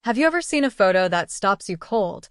Have you ever seen a photo that stops you cold?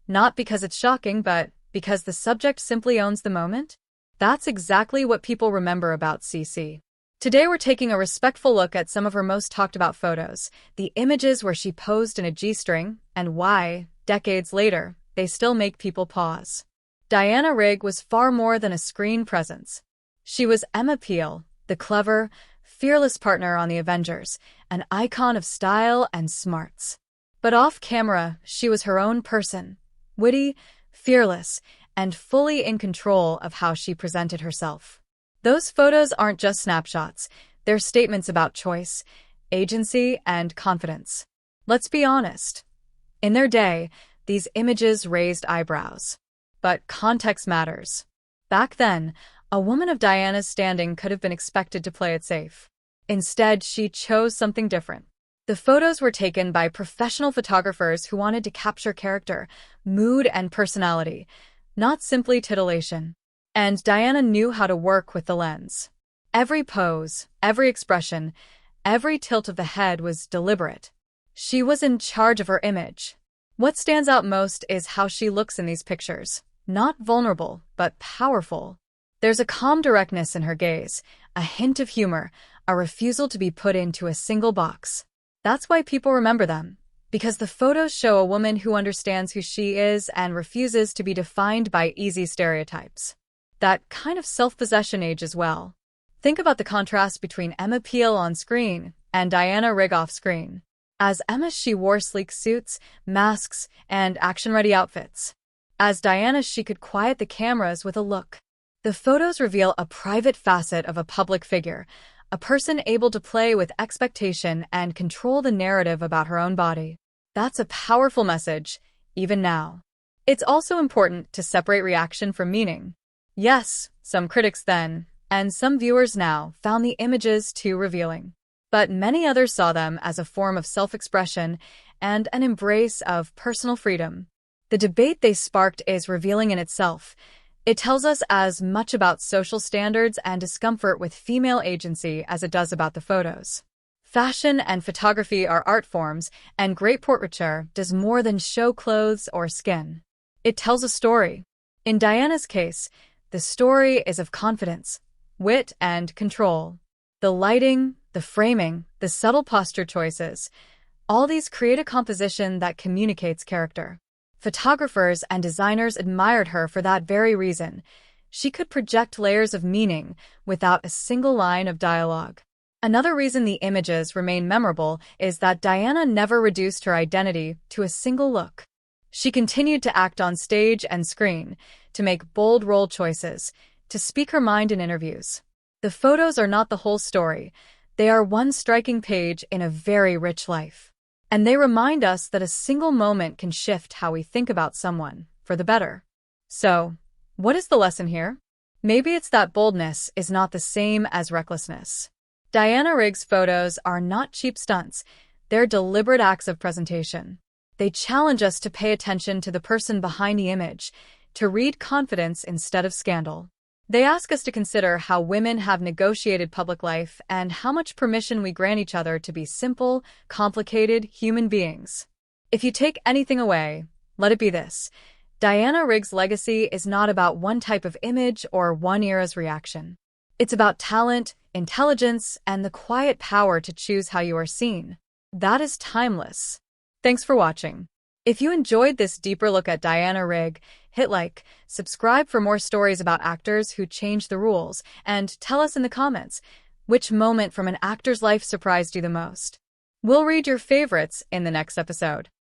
Not because it's shocking, but because the subject simply owns the moment? That's exactly what people remember about CC. Today we're taking a respectful look at some of her most talked about photos, the images where she posed in a G-string, and why, decades later, they still make people pause. Diana Rigg was far more than a screen presence. She was Emma Peel, the clever, fearless partner on the Avengers, an icon of style and smarts. But off-camera, she was her own person, witty, fearless, and fully in control of how she presented herself. Those photos aren't just snapshots, they're statements about choice, agency, and confidence. Let's be honest. In their day, these images raised eyebrows. But context matters. Back then, a woman of Diana's standing could have been expected to play it safe. Instead, she chose something different. The photos were taken by professional photographers who wanted to capture character, mood, and personality, not simply titillation. And Diana knew how to work with the lens. Every pose, every expression, every tilt of the head was deliberate. She was in charge of her image. What stands out most is how she looks in these pictures. Not vulnerable, but powerful. There's a calm directness in her gaze, a hint of humor, a refusal to be put into a single box. That's why people remember them, because the photos show a woman who understands who she is and refuses to be defined by easy stereotypes. That kind of self-possession ages well. Think about the contrast between Emma Peel on screen and Diana Rigg off screen. As Emma, she wore sleek suits, masks, and action-ready outfits. As Diana, she could quiet the cameras with a look. The photos reveal a private facet of a public figure, a person able to play with expectation and control the narrative about her own body. That's a powerful message, even now. It's also important to separate reaction from meaning. Yes, some critics then, and some viewers now, found the images too revealing. But many others saw them as a form of self-expression and an embrace of personal freedom. The debate they sparked is revealing in itself. It tells us as much about social standards and discomfort with female agency as it does about the photos. Fashion and photography are art forms, and great portraiture does more than show clothes or skin. It tells a story. In Diana's case, the story is of confidence, wit, and control. The lighting, the framing, the subtle posture choices, all these create a composition that communicates character. Photographers and designers admired her for that very reason. She could project layers of meaning without a single line of dialogue. Another reason the images remain memorable is that Diana never reduced her identity to a single look. She continued to act on stage and screen, to make bold role choices, to speak her mind in interviews. The photos are not the whole story. They are one striking page in a very rich life. And they remind us that a single moment can shift how we think about someone, for the better. So, what is the lesson here? Maybe it's that boldness is not the same as recklessness. Diana Rigg's photos are not cheap stunts. They're deliberate acts of presentation. They challenge us to pay attention to the person behind the image, to read confidence instead of scandal. They ask us to consider how women have negotiated public life and how much permission we grant each other to be simple, complicated human beings. If you take anything away, let it be this. Diana Rigg's legacy is not about one type of image or one era's reaction. It's about talent, intelligence, and the quiet power to choose how you are seen. That is timeless. Thanks for watching. If you enjoyed this deeper look at Diana Rigg, hit like, subscribe for more stories about actors who changed the rules, and tell us in the comments which moment from an actor's life surprised you the most. We'll read your favorites in the next episode.